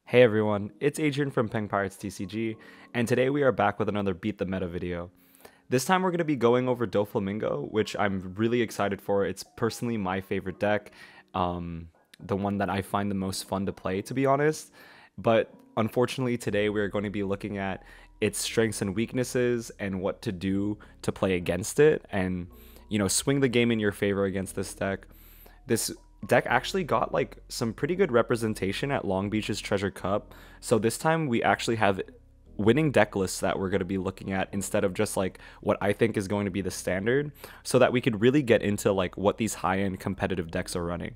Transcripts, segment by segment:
Hey everyone, it's Adrian from Peng Pirates TCG, and today we are back with another Beat the Meta video. This time we're going to be going over Doflamingo, which I'm really excited for. It's personally my favorite deck, the one that I find the most fun to play, to be honest. But unfortunately today we're going to be looking at its strengths and weaknesses and what to do to play against it and, swing the game in your favor against this deck. This deck actually got like some pretty good representation at Long Beach's Treasure Cup. So this time we actually have winning deck lists that we're going to be looking at instead of just like what I think is going to be the standard, so that we could really get into like what these high-end competitive decks are running.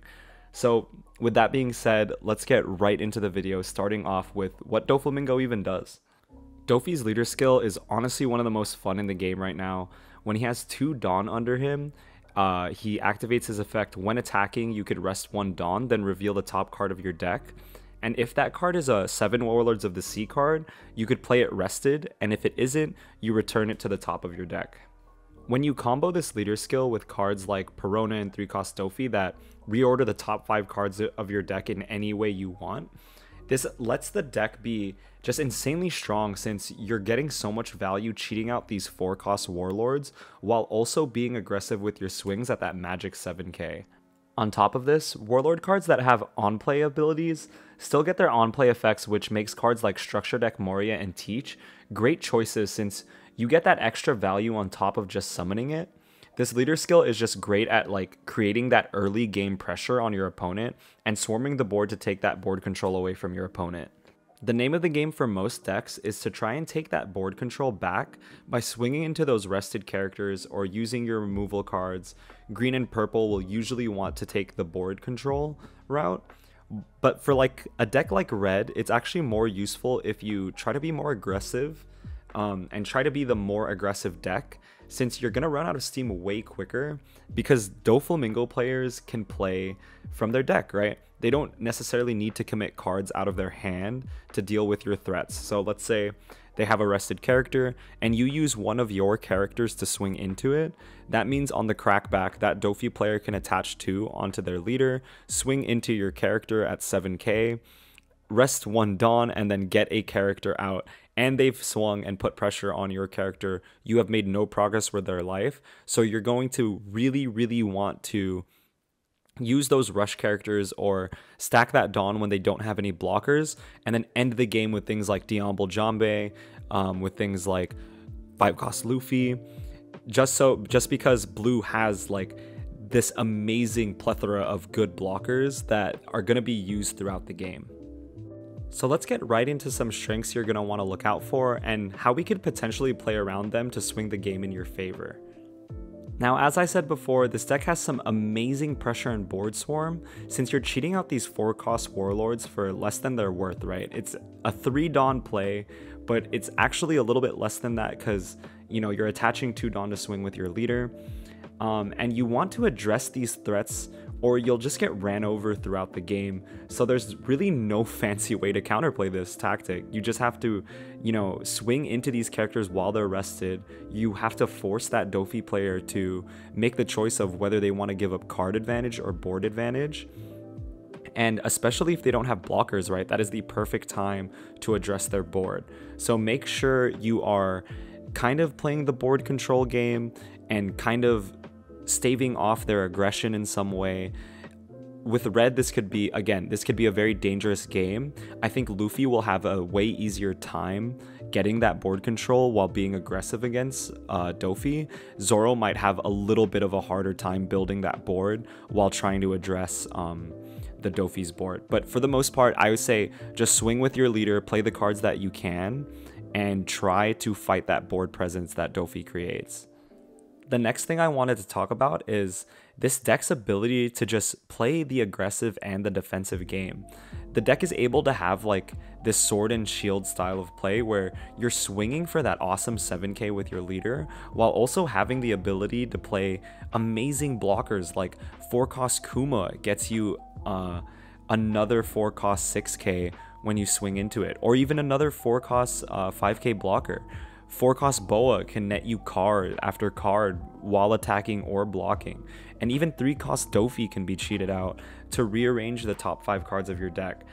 So with that being said, let's get right into the video, starting off with what Doflamingo even does. Dofi's leader skill is honestly one of the most fun in the game right now. When he has 2 Dawn under him, he activates his effect when attacking. You could rest 1 Dawn, then reveal the top card of your deck. And if that card is a 7 Warlords of the Sea card, you could play it rested, and if it isn't, you return it to the top of your deck. When you combo this leader skill with cards like Perona and 3-cost Dofi that reorder the top 5 cards of your deck in any way you want, this lets the deck be just insanely strong, since you're getting so much value cheating out these 4-cost Warlords while also being aggressive with your swings at that magic 7k. On top of this, Warlord cards that have on-play abilities still get their on-play effects, which makes cards like Structure Deck Moria and Teach great choices, since you get that extra value on top of just summoning it. This leader skill is just great at like creating that early game pressure on your opponent and swarming the board to take that board control away from your opponent. The name of the game for most decks is to try and take that board control back by swinging into those rested characters or using your removal cards. Green and purple will usually want to take the board control route, but for like a deck like red, it's actually more useful if you try to be more aggressive and try to be the more aggressive deck, since you're going to run out of steam way quicker, because Doflamingo players can play from their deck, right? They don't necessarily need to commit cards out of their hand to deal with your threats. So let's say they have a rested character and you use one of your characters to swing into it. That means on the crackback, that Dofi player can attach 2 onto their leader, swing into your character at 7k, rest 1 Dawn, and then get a character out, and they've swung and put pressure on your character. You have made no progress with their life, so you're going to really want to use those rush characters or stack that Dawn when they don't have any blockers, and then end the game with things like Diombo Jambe, with things like 5-cost Luffy, just because blue has like this amazing plethora of good blockers that are going to be used throughout the game. So let's get right into some strengths you're going to want to look out for and how we could potentially play around them to swing the game in your favor. Now, as I said before, this deck has some amazing pressure and board swarm, since you're cheating out these 4-cost Warlords for less than their worth, right? It's a 3 Dawn play, but it's actually a little bit less than that because, you're attaching 2 Dawn to swing with your leader. And you want to address these threats or you'll just get ran over throughout the game. So there's really no fancy way to counterplay this tactic. You just have to, swing into these characters while they're rested. You have to force that Dofi player to make the choice of whether they want to give up card advantage or board advantage. And especially if they don't have blockers, right? That is the perfect time to address their board. So make sure you are kind of playing the board control game and kind of staving off their aggression in some way. With red, this could be a very dangerous game. I think Luffy will have a way easier time getting that board control while being aggressive against Dofi. Zoro might have a little bit of a harder time building that board while trying to address the Dofi's board. But for the most part, I would say just swing with your leader, play the cards that you can, and try to fight that board presence that Dofi creates. The next thing I wanted to talk about is this deck's ability to just play the aggressive and the defensive game. The deck is able to have like this sword and shield style of play where you're swinging for that awesome 7k with your leader while also having the ability to play amazing blockers like 4-cost Kuma gets you another 4-cost 6k when you swing into it, or even another 4-cost 5k blocker. 4-cost Boa can net you card after card while attacking or blocking. And even 3-cost Dofi can be cheated out to rearrange the top 5 cards of your deck.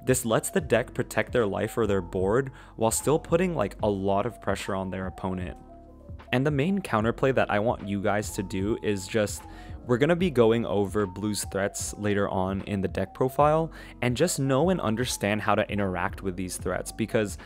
This lets the deck protect their life or their board while still putting like a lot of pressure on their opponent. And the main counterplay that I want you guys to do is just, we're going to be going over Blue's threats later on in the deck profile, and just know and understand how to interact with these threats. Because,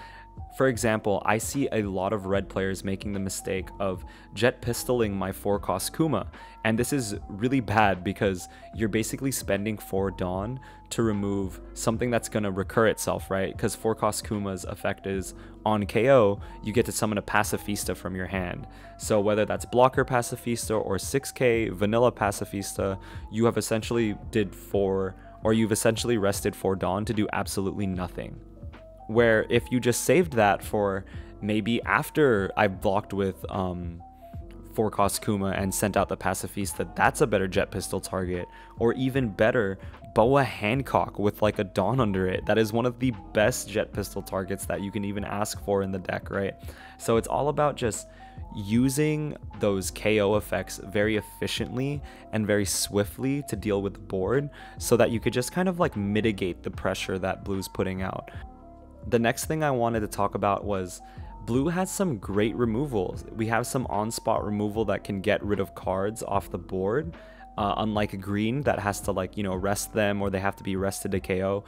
for example, I see a lot of red players making the mistake of jet pistoling my 4-cost Kuma, and this is really bad because you're basically spending 4 Dawn to remove something that's going to recur itself, right? Because 4-cost Kuma's effect is on KO, you get to summon a Pacifista from your hand. So whether that's blocker Pacifista or 6k vanilla Pacifista, you have essentially you've essentially rested 4 Dawn to do absolutely nothing. Where if you just saved that for maybe after I've blocked with 4-cost Kuma and sent out the Pacifista, that's a better jet pistol target. Or even better, Boa Hancock with like a Dawn under it. That is one of the best jet pistol targets that you can even ask for in the deck, right? So it's all about just using those KO effects very efficiently and very swiftly to deal with the board, so that you could just kind of like mitigate the pressure that Blue's putting out. The next thing I wanted to talk about was Blue has some great removals. We have some on-spot removal that can get rid of cards off the board, unlike Green that has to like, you know, rest them or they have to be rested to KO.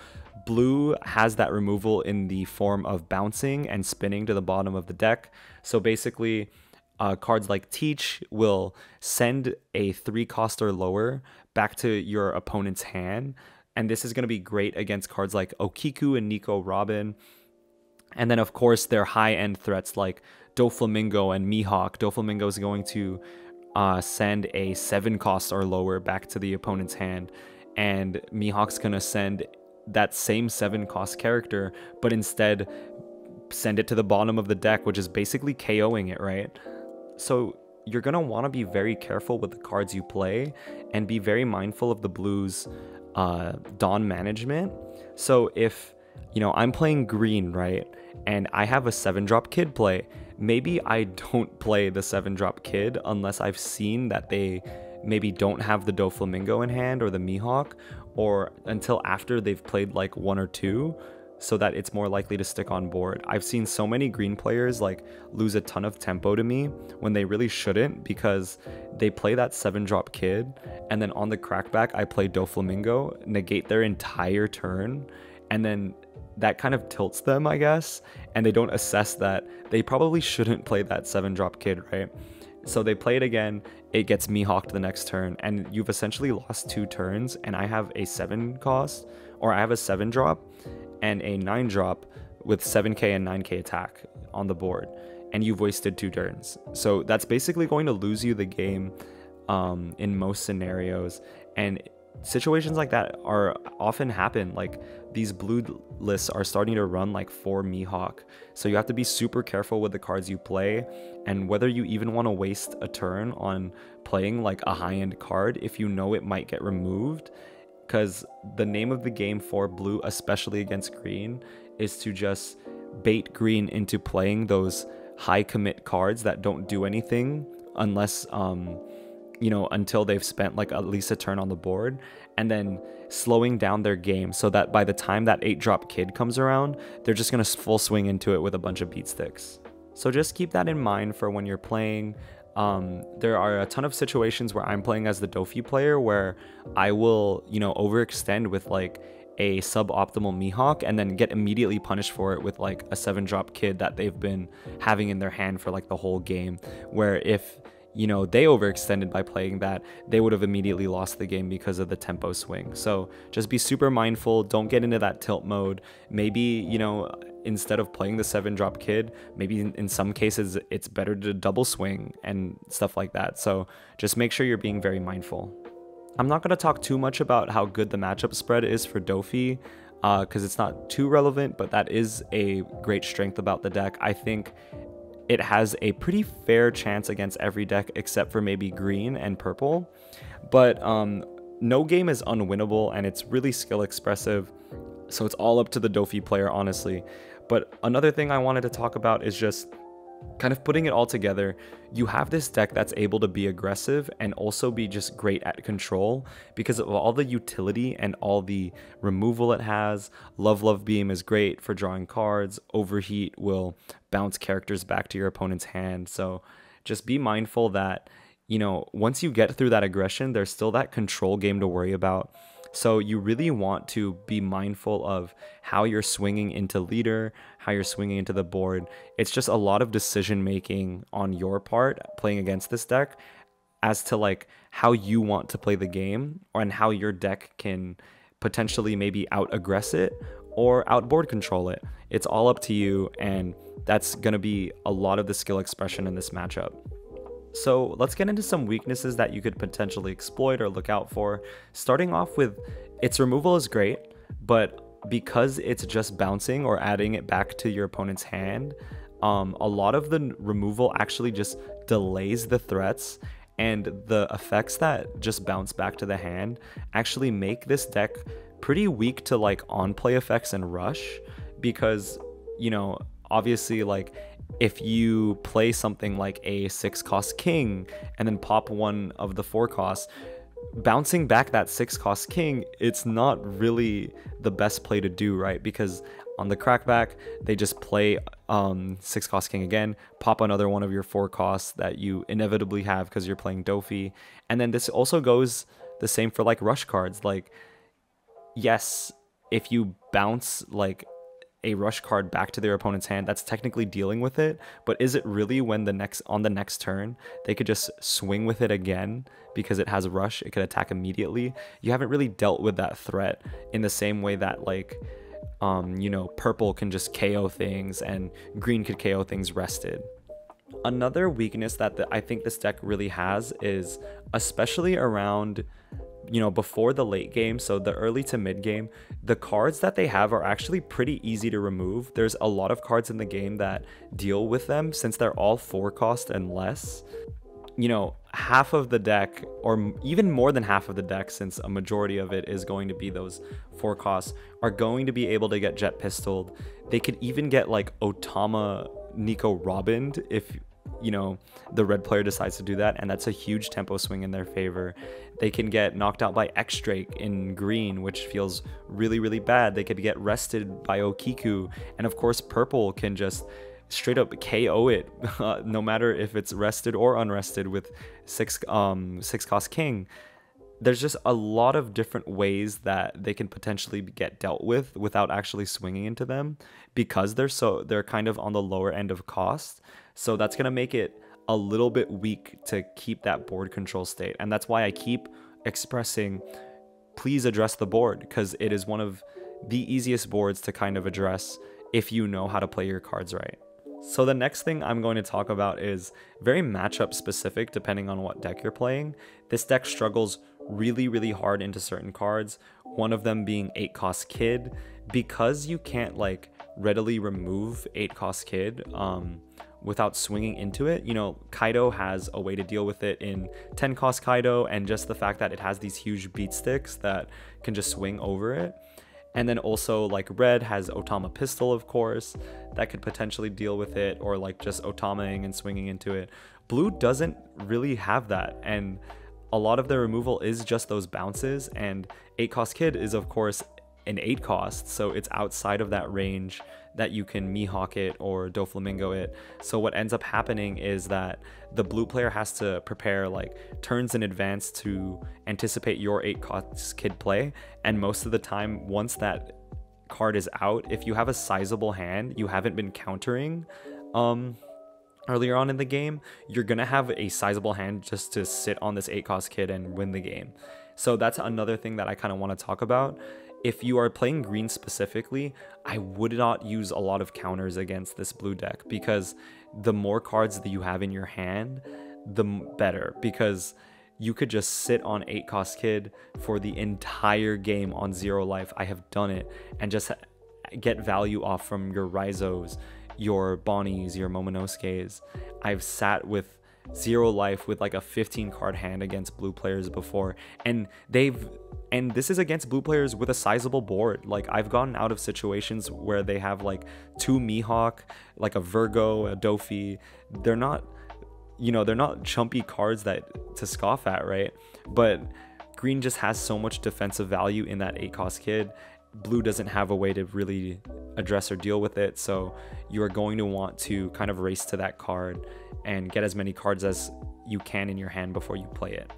Blue has that removal in the form of bouncing and spinning to the bottom of the deck. So basically, cards like Teach will send a 3-cost or lower back to your opponent's hand. And this is going to be great against cards like Okiku and Nico Robin. And then, of course, their high-end threats like Doflamingo and Mihawk. Doflamingo is going to send a 7-cost or lower back to the opponent's hand. And Mihawk's going to send that same 7-cost character, but instead send it to the bottom of the deck, which is basically KOing it, right? So you're going to want to be very careful with the cards you play and be very mindful of the Blues' Dawn management. So if, you know, I'm playing Green, right, and I have a 7-drop Kid play, maybe I don't play the 7-drop Kid unless I've seen that they maybe don't have the Doflamingo in hand or the Mihawk, or until after they've played like 1 or 2, so that it's more likely to stick on board. I've seen so many Green players like lose a ton of tempo to me when they really shouldn't, because they play that 7-drop Kid, and then on the crackback I play Doflamingo, negate their entire turn, and then that kind of tilts them, I guess, and they don't assess that they probably shouldn't play that 7-drop Kid, right? So they play it again, it gets Mihawked the next turn, and you've essentially lost 2 turns, and I have a 7-cost, or I have a 7-drop, and a 9-drop with 7k and 9k attack on the board, and you've wasted 2 turns. So that's basically going to lose you the game in most scenarios, and situations like that are often happen. Like, these blue lists are starting to run like 4 Mihawk, so you have to be super careful with the cards you play, and whether you even want to waste a turn on playing like a high-end card if you know it might get removed. Because the name of the game for Blue, especially against Green, is to just bait Green into playing those high commit cards that don't do anything unless you know, until they've spent like at least a turn on the board, and then slowing down their game so that by the time that 8-drop Kid comes around, they're just gonna full swing into it with a bunch of beat sticks. So just keep that in mind for when you're playing. There are a ton of situations where I'm playing as the Dofi player where I will, you know, overextend with like a suboptimal Mihawk and then get immediately punished for it with like a 7-drop Kid that they've been having in their hand for like the whole game, where if, you know, they overextended by playing that, they would have immediately lost the game because of the tempo swing. So just be super mindful, don't get into that tilt mode. Maybe, you know, instead of playing the 7-drop Kid, maybe in some cases it's better to double swing and stuff like that. So just make sure you're being very mindful. I'm not going to talk too much about how good the matchup spread is for Dofi, because it's not too relevant, but that is a great strength about the deck. I think it has a pretty fair chance against every deck except for maybe Green and Purple, but no game is unwinnable, and it's really skill expressive, so it's all up to the Dofi player, honestly. But another thing I wanted to talk about is just Kind of putting it all together, you have this deck that's able to be aggressive and also be just great at control because of all the utility and all the removal it has. Love Beam is great for drawing cards. Overheat will bounce characters back to your opponent's hand. So just be mindful that, you know, once you get through that aggression, there's still that control game to worry about. So you really want to be mindful of how you're swinging into leader, how you're swinging into the board. It's just a lot of decision making on your part playing against this deck as to like how you want to play the game and how your deck can potentially maybe out aggress it or outboard control it. It's all up to you, and that's going to be a lot of the skill expression in this matchup. So let's get into some weaknesses that you could potentially exploit or look out for. Starting off with, its removal is great, but because it's just bouncing or adding it back to your opponent's hand, a lot of the removal actually just delays the threats, and the effects that just bounce back to the hand actually make this deck pretty weak to like on-play effects and rush, because, you know, obviously like if you play something like a 6-cost king and then pop one of the 4 costs, bouncing back that 6-cost king, it's not really the best play to do, right? Because on the crackback, they just play 6-cost king again, pop another one of your 4 costs that you inevitably have because you're playing Dofi. And then this also goes the same for like rush cards. Like, yes, if you bounce like a rush card back to their opponent's hand, that's technically dealing with it, but is it really when on the next turn they could just swing with it again because it has rush, it could attack immediately? You haven't really dealt with that threat in the same way that like you know, purple can just KO things and green could KO things rested. Another weakness that I think this deck really has is, especially around, you know, before the late game, so the early to mid game, the cards that they have are actually pretty easy to remove. There's a lot of cards in the game that deal with them since they're all 4 cost and less. You know, half of the deck, or even more than half of the deck, since a majority of it is going to be those 4 costs, are going to be able to get jet pistoled. They could even get like Otama Nico Robined if, you know, the red player decides to do that, and that's a huge tempo swing in their favor. They can get knocked out by X-Drake in green, which feels really, really bad. They could get rested by Okiku, and of course purple can just straight up KO it no matter if it's rested or unrested with 6-cost king. There's just a lot of different ways that they can potentially get dealt with without actually swinging into them, because they're kind of on the lower end of cost. So that's going to make it a little bit weak to keep that board control state. And that's why I keep expressing, please address the board, because it is one of the easiest boards to kind of address if you know how to play your cards right. So the next thing I'm going to talk about is very matchup specific depending on what deck you're playing. This deck struggles really, really hard into certain cards, one of them being 8-cost Kid. Because you can't like readily remove 8-cost Kid without swinging into it. You know, Kaido has a way to deal with it in 10-cost Kaido, and just the fact that it has these huge beat sticks that can just swing over it. And then also like red has Otama Pistol, of course, that could potentially deal with it, or like just Otamaing and swinging into it. Blue doesn't really have that, and a lot of the removal is just those bounces, and 8-cost Kid is of course an 8-cost, so it's outside of that range that you can Mihawk it or Doflamingo it. So what ends up happening is that the blue player has to prepare like turns in advance to anticipate your 8-cost Kid play, and most of the time once that card is out, if you have a sizable hand you haven't been countering earlier on in the game, you're gonna have a sizable hand just to sit on this 8-cost Kid and win the game. So that's another thing that I kind of want to talk about. If you are playing green specifically, I would not use a lot of counters against this blue deck, because the more cards that you have in your hand, the better, because you could just sit on 8-cost Kid for the entire game on 0 life. I have done it, and just get value off from your Raizos, your Bonnies, your Momonosuke's. I've sat with 0 life with like a 15 card hand against blue players before, and this is against blue players with a sizable board. Like, I've gotten out of situations where they have like 2 Mihawk, like a Virgo, a Dofi. They're not, they're not chumpy cards that to scoff at, right? But green just has so much defensive value in that 8 cost kid. Blue doesn't have a way to really address or deal with it, so you are going to want to kind of race to that card and get as many cards as you can in your hand before you play it.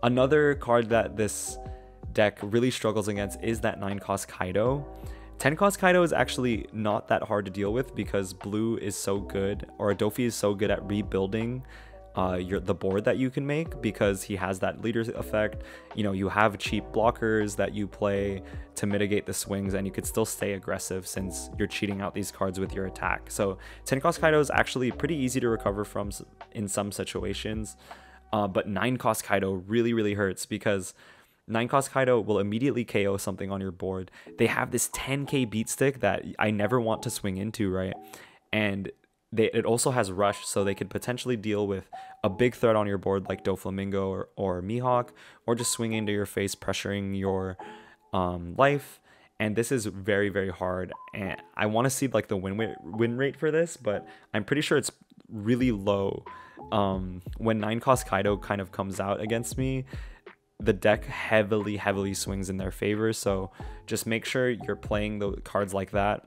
Another card that this deck really struggles against is that 9 cost Kaido. 10 cost Kaido is actually not that hard to deal with because blue is so good, or Dofi is so good at rebuilding the board that you can make, because he has that leader effect. You have cheap blockers that you play to mitigate the swings, and you could still stay aggressive since you're cheating out these cards with your attack. So 10 cost Kaido is actually pretty easy to recover from in some situations, but 9 cost Kaido really hurts, because 9 cost Kaido will immediately KO something on your board. They have this 10k beat stick that I never want to swing into, right? And it also has rush, so they could potentially deal with a big threat on your board like Doflamingo or Mihawk, or just swing into your face, pressuring your life. And this is very hard, and I want to see like the win rate for this, but I'm pretty sure it's really low. When 9 cost Kaido kind of comes out against me, the deck heavily swings in their favor, so just make sure you're playing the cards like that,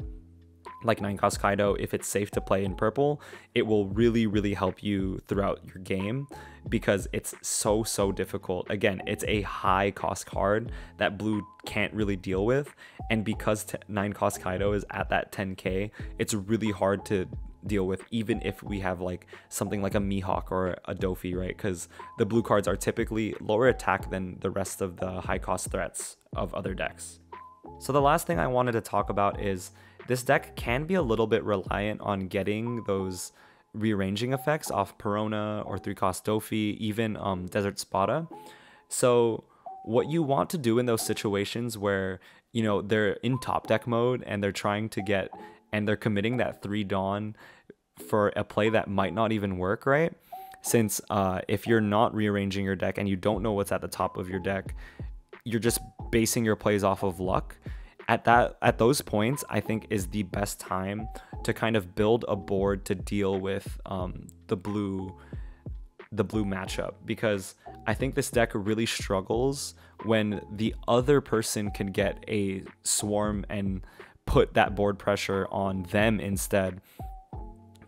like 9 cost Kaido. If it's safe to play in purple, it will really help you throughout your game, because it's so difficult. Again, it's a high cost card that blue can't really deal with, and because 9 cost Kaido is at that 10k, it's really hard to deal with, even if we have like something like a Mihawk or a Dofi, right? Because the blue cards are typically lower attack than the rest of the high cost threats of other decks. So the last thing I wanted to talk about is this deck can be a little bit reliant on getting those rearranging effects off Perona or 3 cost Dofi, even Desert Spada. So what you want to do in those situations where they're in top deck mode and they're trying to get, and they're committing that 3 Dawn for a play that might not even work, right? Since if you're not rearranging your deck and you don't know what's at the top of your deck, you're just basing your plays off of luck. At those points, I think is the best time to kind of build a board to deal with the blue matchup, because I think this deck really struggles when the other person can get a swarm and put that board pressure on them instead.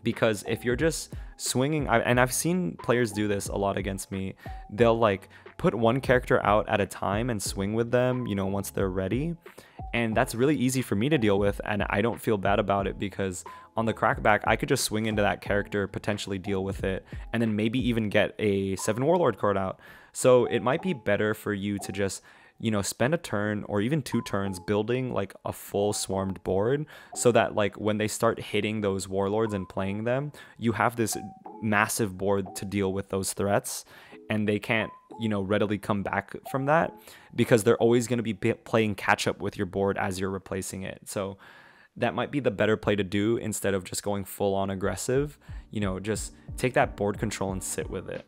Because if you're just swinging, and I've seen players do this a lot against me, they'll like put one character out at a time and swing with them, once they're ready. And that's really easy for me to deal with, and I don't feel bad about it, because on the crackback, I could just swing into that character, potentially deal with it, and then maybe even get a 7 Warlord card out. So it might be better for you to just, spend a turn or even 2 turns building like a full swarmed board, so that like when they start hitting those Warlords and playing them, you have this massive board to deal with those threats, and they can't readily come back from that, because they're always going to be playing catch up with your board as you're replacing it. So that might be the better play to do, instead of just going full on aggressive. Just take that board control and sit with it.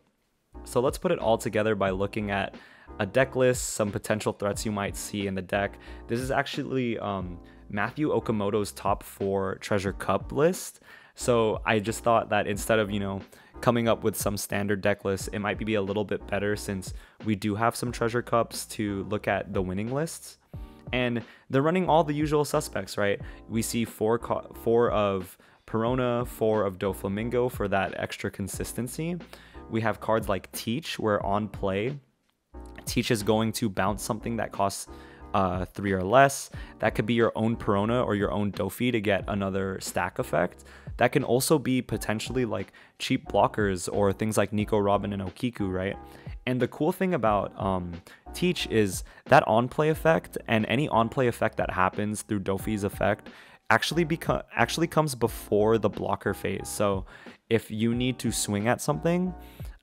So let's put it all together by looking at a deck list, some potential threats you might see in the deck. This is actually Matthew Okamoto's top 4 Treasure Cup list. So I just thought that instead of coming up with some standard deck list, it might be a little bit better, since we do have some Treasure Cups to look at the winning lists, and they're running all the usual suspects, right? We see 4 of Perona, 4 of Doflamingo for that extra consistency. We have cards like Teach, where on play, Teach is going to bounce something that costs 3 or less. That could be your own Perona or your own Dofi to get another stack effect. That can also be potentially like cheap blockers or things like Nico Robin and Okiku, right? And the cool thing about Teach is that on-play effect, and any on-play effect that happens through Dofi's effect actually comes before the blocker phase. So if you need to swing at something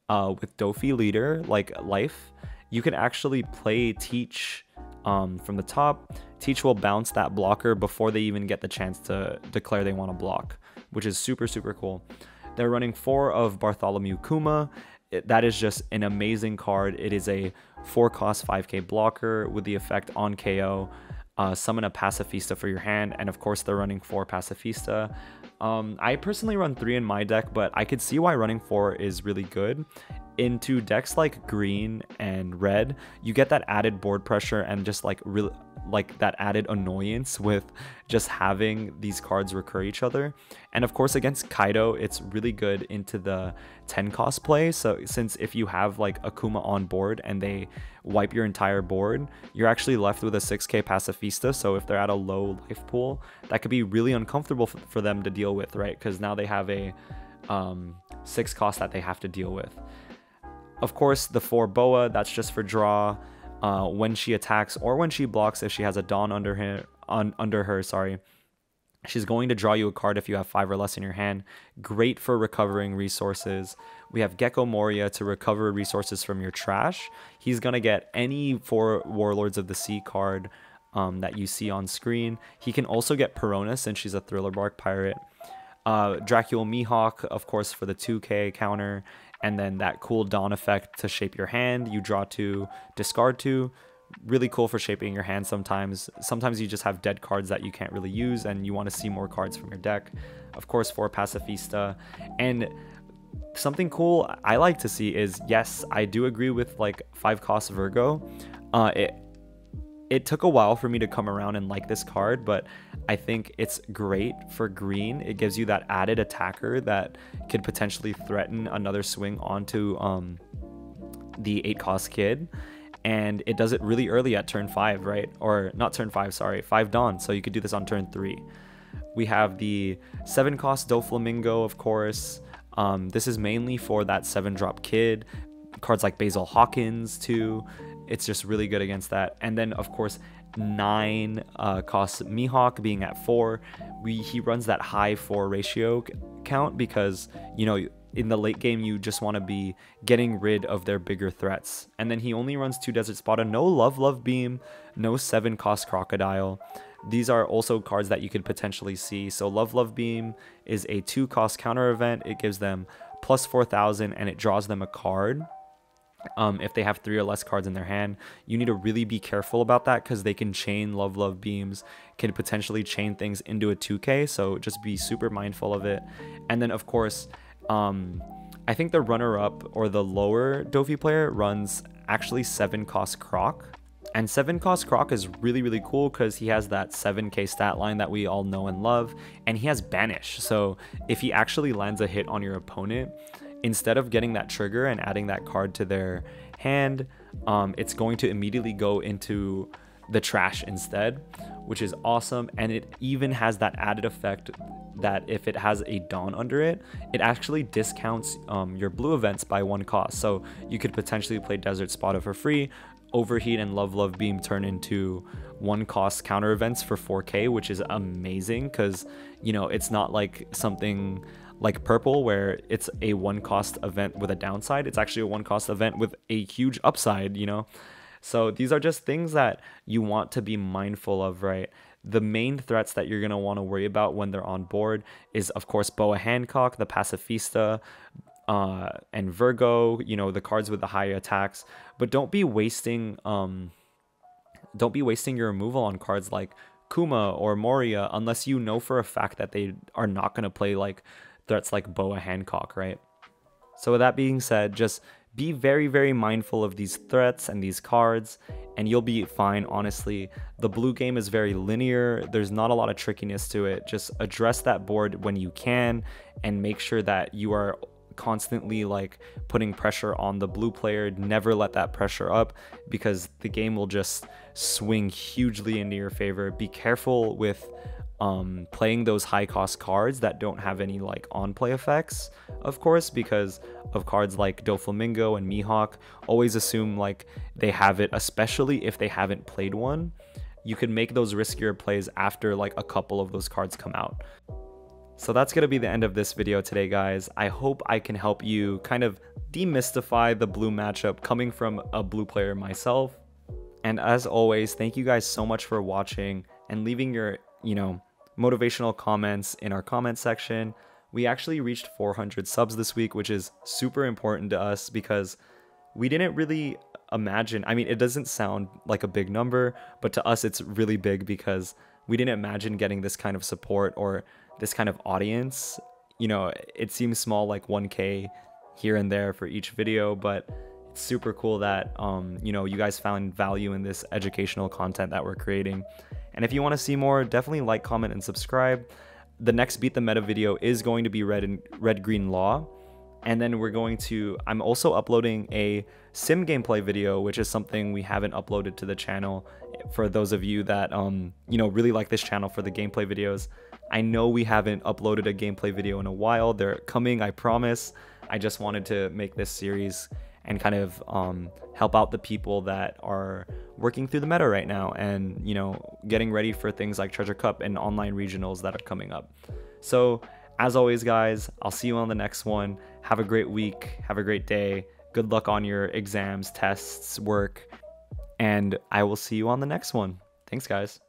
with Dofi leader, like life, you can actually play Teach from the top. Teach will bounce that blocker before they even get the chance to declare they want to block, which is super cool. They're running 4 of Bartholomew Kuma. That is just an amazing card. It is a 4-cost 5k blocker with the effect on KO. Summon a Pacifista for your hand, and of course they're running 4 Pacifista. I personally run 3 in my deck, but I could see why running 4 is really good. Into decks like green and red, you get that added board pressure and just like really like that added annoyance with just having these cards recur each other. And of course against Kaido, it's really good into the 10 cost play. So since if you have like Akuma on board and they wipe your entire board, you're actually left with a 6k Pacifista. So if they're at a low life pool, that could be really uncomfortable for them to deal with, right? Because now they have a 6 cost that they have to deal with. Of course, the 4 Boa, that's just for draw. When she attacks or when she blocks, if she has a Dawn under her, she's going to draw you a card if you have 5 or less in your hand. Great for recovering resources. We have Gecko Moria to recover resources from your trash. He's going to get any 4 Warlords of the Sea card that you see on screen. He can also get Perona since she's a Thriller Bark pirate. Dracula Mihawk, of course, for the 2k counter. And then that cool Dawn effect to shape your hand. You draw 2, discard 2. Really cool for shaping your hand sometimes. Sometimes you just have dead cards that you can't really use and you want to see more cards from your deck. Of course, 4 Pacifista. And something cool I like to see is, yes, I do agree with like 5 cost Virgo. It took a while for me to come around and like this card, but I think it's great for green. It gives you that added attacker that could potentially threaten another swing onto the 8 cost kid. And it does it really early at turn 5, right? Or not turn 5, sorry, 5 Dawn. So you could do this on turn 3. We have the 7 cost Doflamingo, of course. This is mainly for that 7-drop kid. Cards like Basil Hawkins too. It's just really good against that. And then of course 9 costs Mihawk being at 4. He runs that high 4 ratio count because, you know, in the late game you just want to be getting rid of their bigger threats. And then he only runs 2 Desert Spada, no Love Beam, no 7 cost Crocodile. These are also cards that you could potentially see. So Love Beam is a 2 cost counter event. It gives them plus 4,000 and it draws them a card. If they have 3 or less cards in their hand, you need to really be careful about that because they can chain Love Beams, can potentially chain things into a 2k, so just be super mindful of it. And then of course, I think the runner-up or the lower Dofi player runs actually 7 cost Croc, and 7 cost Croc is really cool because he has that 7k stat line that we all know and love, and he has Banish, so if he actually lands a hit on your opponent, instead of getting that trigger and adding that card to their hand, it's going to immediately go into the trash instead, which is awesome. And it even has that added effect that if it has a Dawn under it, it actually discounts your blue events by 1 cost. So you could potentially play Desert Spada for free. Overheat and Love Beam turn into 1 cost counter events for 4k, which is amazing because, you know, it's not like something like Purple where it's a 1 cost event with a downside. It's actually a 1 cost event with a huge upside, you know. So these are just things that you want to be mindful of, right? The main threats that you're going to want to worry about when they're on board is, of course, Boa Hancock, the Pacifista, and Virgo, you know, the cards with the high attacks. But don't be wasting your removal on cards like Kuma or Moria unless you know for a fact that they are not going to play like threats like Boa Hancock, right? So with that being said, just be very mindful of these threats and these cards and you'll be fine. Honestly, the blue game is very linear. There's not a lot of trickiness to it. Just address that board when you can and make sure that you are constantly like putting pressure on the blue player. Never let that pressure up because the game will just swing hugely into your favor. Be careful with playing those high cost cards that don't have any like on play effects, of course, because of cards like Doflamingo and Mihawk. Always assume like they have it, especially if they haven't played one. You can make those riskier plays after like a couple of those cards come out. So that's going to be the end of this video today, guys. I hope I can help you kind of demystify the blue matchup coming from a blue player myself. And as always, thank you guys so much for watching and leaving your, you know, motivational comments in our comment section. We actually reached 400 subs this week, which is super important to us because we didn't really imagine. I mean, it doesn't sound like a big number, but to us it's really big because we didn't imagine getting this kind of support or this kind of audience. You know, it seems small, like 1K here and there for each video, but it's super cool that you know, you guys found value in this educational content that we're creating. And if you want to see more, definitely like, comment, and subscribe. The next Beat the Meta video is going to be Red Green Law. And then I'm also uploading a sim gameplay video, which is something we haven't uploaded to the channel. For those of you that, you know, really like this channel for the gameplay videos, I know we haven't uploaded a gameplay video in a while. They're coming, I promise. I just wanted to make this series and kind of help out the people that are working through the meta right now and, you know, getting ready for things like Treasure Cup and online regionals that are coming up. So as always, guys, I'll see you on the next one. Have a great week. Have a great day. Good luck on your exams, tests, work, and I will see you on the next one. Thanks, guys.